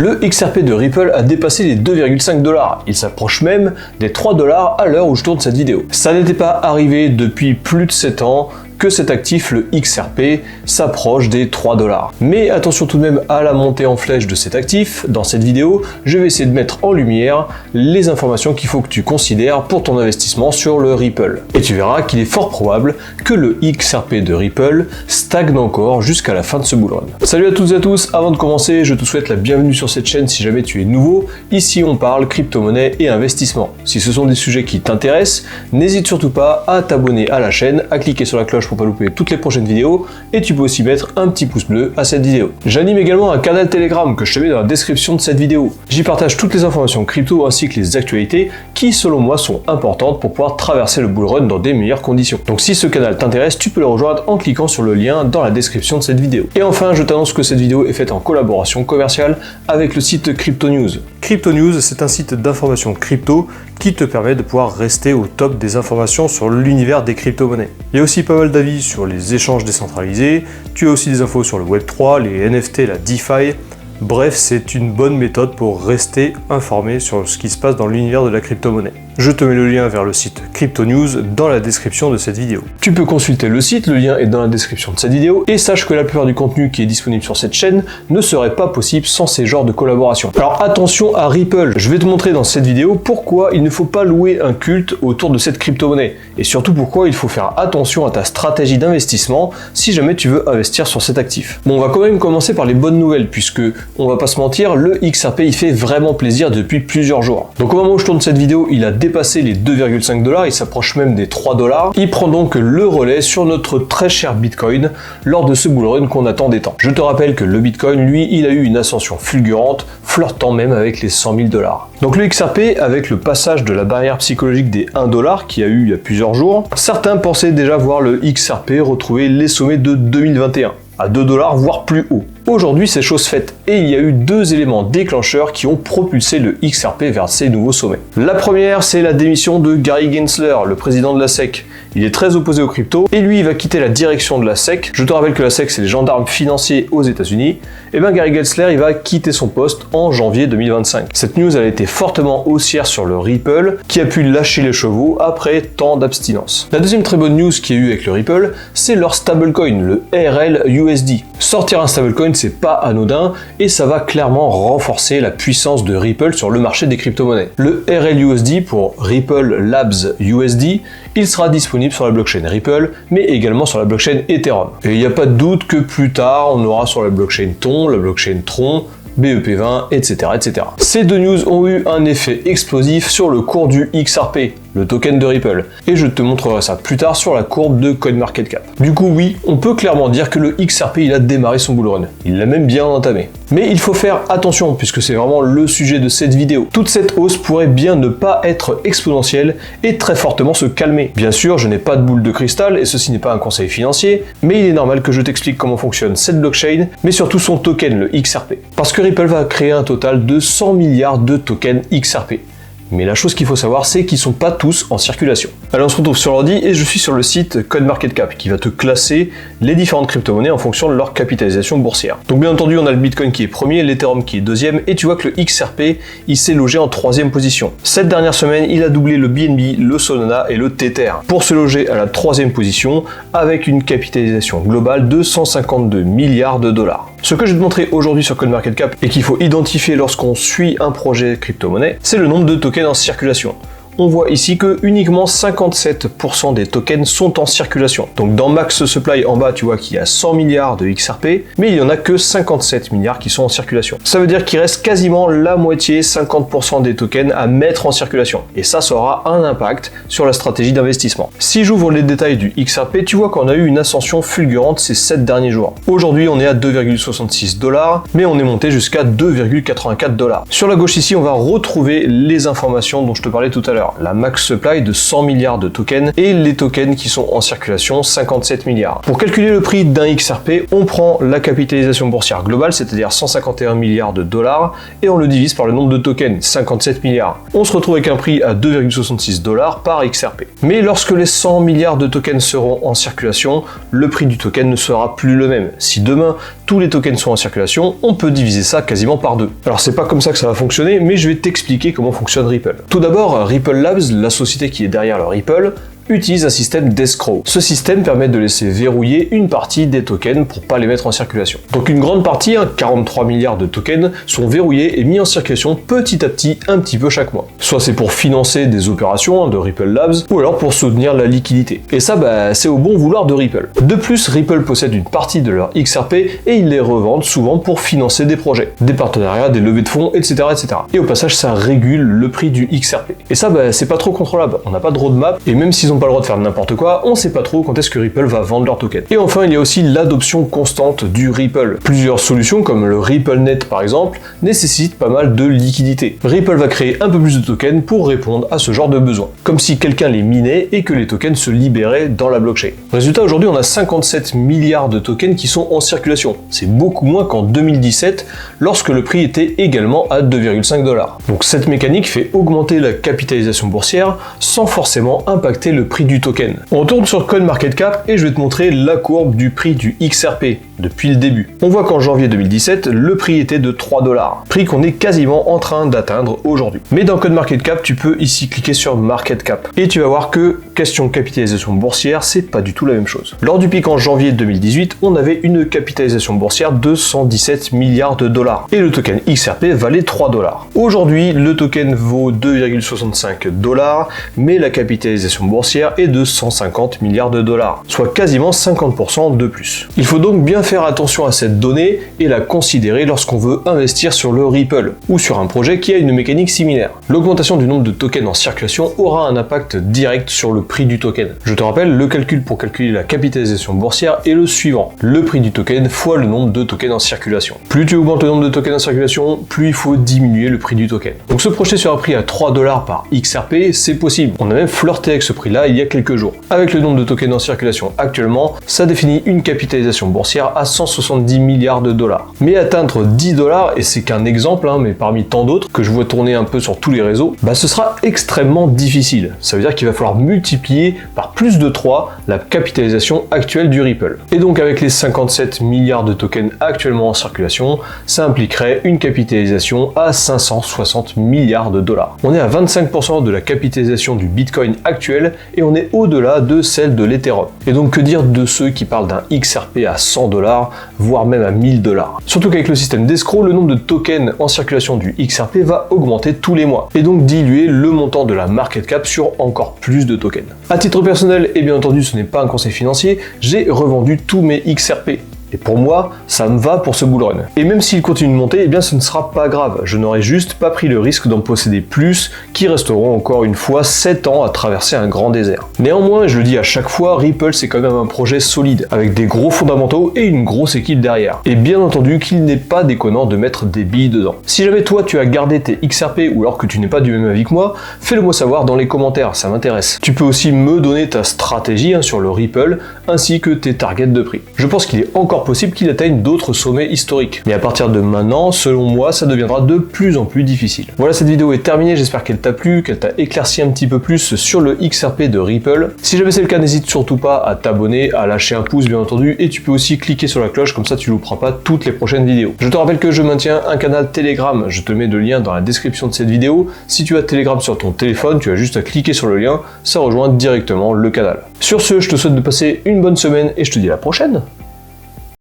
Le XRP de Ripple a dépassé les 2,5 $. Il s'approche même des 3 $ à l'heure où je tourne cette vidéo. Ça n'était pas arrivé depuis plus de 7 ans que cet actif, le XRP, s'approche des 3 $. Mais attention tout de même à la montée en flèche de cet actif. Dans cette vidéo, je vais essayer de mettre en lumière les informations qu'il faut que tu considères pour ton investissement sur le Ripple. Et tu verras qu'il est fort probable que le XRP de Ripple stagne encore jusqu'à la fin de ce bull run. Salut à toutes et à tous, avant de commencer, je te souhaite la bienvenue sur cette chaîne si jamais tu es nouveau. Ici on parle crypto-monnaie et investissement. Si ce sont des sujets qui t'intéressent, n'hésite surtout pas à t'abonner à la chaîne, à cliquer sur la cloche pour pas louper toutes les prochaines vidéos, et tu peux aussi mettre un petit pouce bleu à cette vidéo. J'anime également un canal Telegram que je te mets dans la description de cette vidéo. J'y partage toutes les informations crypto ainsi que les actualités qui selon moi sont importantes pour pouvoir traverser le bull run dans des meilleures conditions. Donc si ce canal t'intéresse, tu peux le rejoindre en cliquant sur le lien dans la description de cette vidéo. Et enfin, je t'annonce que cette vidéo est faite en collaboration commerciale avec le site Crypto News. Crypto News, c'est un site d'information crypto qui te permet de pouvoir rester au top des informations sur l'univers des crypto-monnaies. Il y a aussi pas mal d'avis sur les échanges décentralisés, tu as aussi des infos sur le Web3, les NFT, la DeFi. Bref, c'est une bonne méthode pour rester informé sur ce qui se passe dans l'univers de la crypto-monnaie. Je te mets le lien vers le site Crypto News dans la description de cette vidéo. Tu peux consulter le site, le lien est dans la description de cette vidéo, et sache que la plupart du contenu qui est disponible sur cette chaîne ne serait pas possible sans ces genres de collaboration. Alors attention à Ripple, je vais te montrer dans cette vidéo pourquoi il ne faut pas louer un culte autour de cette crypto-monnaie, et surtout pourquoi il faut faire attention à ta stratégie d'investissement si jamais tu veux investir sur cet actif. Bon, on va quand même commencer par les bonnes nouvelles, puisque, on va pas se mentir, le XRP il fait vraiment plaisir depuis plusieurs jours. Donc au moment où je tourne cette vidéo, il a dépassé les 2,5 $, il s'approche même des 3 $. Il prend donc le relais sur notre très cher Bitcoin lors de ce bull run qu'on attend des temps. Je te rappelle que le Bitcoin, lui, il a eu une ascension fulgurante, flirtant même avec les 100 000 $. Donc le XRP, avec le passage de la barrière psychologique des 1 $ qu'il y a eu il y a plusieurs jours, certains pensaient déjà voir le XRP retrouver les sommets de 2021. À 2 $, voire plus haut. Aujourd'hui, c'est chose faite, et il y a eu deux éléments déclencheurs qui ont propulsé le XRP vers ces nouveaux sommets. La première, c'est la démission de Gary Gensler, le président de la SEC. Il est très opposé aux cryptos, et lui, il va quitter la direction de la SEC. Je te rappelle que la SEC, c'est les gendarmes financiers aux États-Unis. Et bien, Gary Gensler, il va quitter son poste en janvier 2025. Cette news, elle a été fortement haussière sur le Ripple, qui a pu lâcher les chevaux après tant d'abstinence. La deuxième très bonne news qu'il y a eu avec le Ripple, c'est leur stablecoin, le RLUSD. Sortir un stablecoin, c'est pas anodin, et ça va clairement renforcer la puissance de Ripple sur le marché des crypto-monnaies. Le RLUSD pour Ripple Labs USD, il sera disponible sur la blockchain Ripple, mais également sur la blockchain Ethereum. Et il n'y a pas de doute que plus tard, on aura sur la blockchain Ton, la blockchain Tron, BEP20, etc., etc. Ces deux news ont eu un effet explosif sur le cours du XRP, le token de Ripple, et je te montrerai ça plus tard sur la courbe de CoinMarketCap. Du coup, oui, on peut clairement dire que le XRP il a démarré son bull run. Il l'a même bien entamé. Mais il faut faire attention, puisque c'est vraiment le sujet de cette vidéo. Toute cette hausse pourrait bien ne pas être exponentielle et très fortement se calmer. Bien sûr, je n'ai pas de boule de cristal, et ceci n'est pas un conseil financier, mais il est normal que je t'explique comment fonctionne cette blockchain, mais surtout son token, le XRP. Parce que Ripple va créer un total de 100 milliards de tokens XRP. Mais la chose qu'il faut savoir, c'est qu'ils sont pas tous en circulation. Alors on se retrouve sur l'ordi et je suis sur le site CoinMarketCap qui va te classer les différentes crypto-monnaies en fonction de leur capitalisation boursière. Donc bien entendu, on a le Bitcoin qui est premier, l'Ethereum qui est deuxième, et tu vois que le XRP, il s'est logé en troisième position. Cette dernière semaine, il a doublé le BNB, le Solana et le Tether pour se loger à la troisième position avec une capitalisation globale de 152 milliards de $. Ce que je vais te montrer aujourd'hui sur CoinMarketCap et qu'il faut identifier lorsqu'on suit un projet crypto-monnaie, c'est le nombre de tokens en circulation. On voit ici que uniquement 57% des tokens sont en circulation. Donc dans Max Supply en bas, tu vois qu'il y a 100 milliards de XRP, mais il n'y en a que 57 milliards qui sont en circulation. Ça veut dire qu'il reste quasiment la moitié, 50% des tokens à mettre en circulation. Et ça aura un impact sur la stratégie d'investissement. Si j'ouvre les détails du XRP, tu vois qu'on a eu une ascension fulgurante ces 7 derniers jours. Aujourd'hui, on est à 2,66 $, mais on est monté jusqu'à 2,84 $. Sur la gauche ici, on va retrouver les informations dont je te parlais tout à l'heure. l'heure, la max supply de 100 milliards de tokens et les tokens qui sont en circulation 57 milliards. Pour calculer le prix d'un XRP, on prend la capitalisation boursière globale, c'est-à-dire 151 milliards de dollars, et on le divise par le nombre de tokens, 57 milliards. On se retrouve avec un prix à 2,66 dollars par XRP. Mais lorsque les 100 milliards de tokens seront en circulation, le prix du token ne sera plus le même. Si demain tous les tokens sont en circulation, on peut diviser ça quasiment par deux. Alors c'est pas comme ça que ça va fonctionner, mais je vais t'expliquer comment fonctionne Ripple. Tout d'abord, Ripple Labs, la société qui est derrière le Ripple, utilise un système d'escrow. Ce système permet de laisser verrouiller une partie des tokens pour pas les mettre en circulation. Donc une grande partie, 43 milliards de tokens, sont verrouillés et mis en circulation petit à petit, un petit peu chaque mois. Soit c'est pour financer des opérations de Ripple Labs, ou alors pour soutenir la liquidité. Et ça, c'est au bon vouloir de Ripple. De plus, Ripple possède une partie de leur XRP et ils les revendent souvent pour financer des projets, des partenariats, des levées de fonds, etc. etc. Et au passage, ça régule le prix du XRP. Et ça, c'est pas trop contrôlable. On n'a pas de roadmap, et même s'ils pas le droit de faire n'importe quoi, on sait pas trop quand est-ce que Ripple va vendre leur token. Et enfin, il y a aussi l'adoption constante du Ripple. Plusieurs solutions, comme le RippleNet par exemple, nécessitent pas mal de liquidité. Ripple va créer un peu plus de tokens pour répondre à ce genre de besoin. Comme si quelqu'un les minait et que les tokens se libéraient dans la blockchain. Résultat, aujourd'hui, on a 57 milliards de tokens qui sont en circulation. C'est beaucoup moins qu'en 2017, lorsque le prix était également à 2,5 dollars. Donc cette mécanique fait augmenter la capitalisation boursière sans forcément impacter le prix du token. On retourne sur CoinMarketCap et je vais te montrer la courbe du prix du XRP depuis le début. On voit qu'en janvier 2017, le prix était de 3 dollars, prix qu'on est quasiment en train d'atteindre aujourd'hui. Mais dans CoinMarketCap, tu peux ici cliquer sur Market Cap et tu vas voir que question de capitalisation boursière, c'est pas du tout la même chose. Lors du pic en janvier 2018, on avait une capitalisation boursière de 117 milliards de dollars et le token XRP valait 3 dollars. Aujourd'hui, le token vaut 2,65 dollars, mais la capitalisation boursière est de 150 milliards de dollars, soit quasiment 50% de plus. Il faut donc bien faire attention à cette donnée et la considérer lorsqu'on veut investir sur le Ripple ou sur un projet qui a une mécanique similaire. L'augmentation du nombre de tokens en circulation aura un impact direct sur le prix du token. Je te rappelle, le calcul pour calculer la capitalisation boursière est le suivant: le prix du token fois le nombre de tokens en circulation. Plus tu augmentes le nombre de tokens en circulation, plus il faut diminuer le prix du token. Donc se projeter sur un prix à 3 dollars par XRP, c'est possible. On a même flirté avec ce prix-là il y a quelques jours. Avec le nombre de tokens en circulation actuellement, ça définit une capitalisation boursière à 170 milliards de dollars. Mais atteindre 10 dollars, et c'est qu'un exemple, mais parmi tant d'autres que je vois tourner un peu sur tous les réseaux, ce sera extrêmement difficile. Ça veut dire qu'il va falloir multiplier par plus de 3 la capitalisation actuelle du Ripple. Et donc avec les 57 milliards de tokens actuellement en circulation, ça impliquerait une capitalisation à 560 milliards de dollars. On est à 25% de la capitalisation du Bitcoin actuel et on est au-delà de celle de l'Ethereum. Et donc que dire de ceux qui parlent d'un XRP à 100 dollars, voire même à 1000 dollars. Surtout qu'avec le système d'escroc, le nombre de tokens en circulation du XRP va augmenter tous les mois, et donc diluer le montant de la market cap sur encore plus de tokens. À titre personnel, et bien entendu ce n'est pas un conseil financier, j'ai revendu tous mes XRP. Et pour moi, ça me va pour ce bull run. Et même s'il continue de monter, ce ne sera pas grave. Je n'aurai juste pas pris le risque d'en posséder plus, qui resteront encore une fois 7 ans à traverser un grand désert. Néanmoins, je le dis à chaque fois, Ripple c'est quand même un projet solide, avec des gros fondamentaux et une grosse équipe derrière. Et bien entendu qu'il n'est pas déconnant de mettre des billes dedans. Si jamais toi tu as gardé tes XRP ou alors que tu n'es pas du même avis que moi, fais-le moi savoir dans les commentaires, ça m'intéresse. Tu peux aussi me donner ta stratégie sur le Ripple, ainsi que tes targets de prix. Je pense qu'il est encore possible qu'il atteigne d'autres sommets historiques. Mais à partir de maintenant, selon moi, ça deviendra de plus en plus difficile. Voilà, cette vidéo est terminée, j'espère qu'elle t'a plu, qu'elle t'a éclairci un petit peu plus sur le XRP de Ripple. Si jamais c'est le cas, n'hésite surtout pas à t'abonner, à lâcher un pouce bien entendu, et tu peux aussi cliquer sur la cloche, comme ça tu ne louperas pas toutes les prochaines vidéos. Je te rappelle que je maintiens un canal Telegram, je te mets le lien dans la description de cette vidéo. Si tu as Telegram sur ton téléphone, tu as juste à cliquer sur le lien, ça rejoint directement le canal. Sur ce, je te souhaite de passer une bonne semaine et je te dis à la prochaine.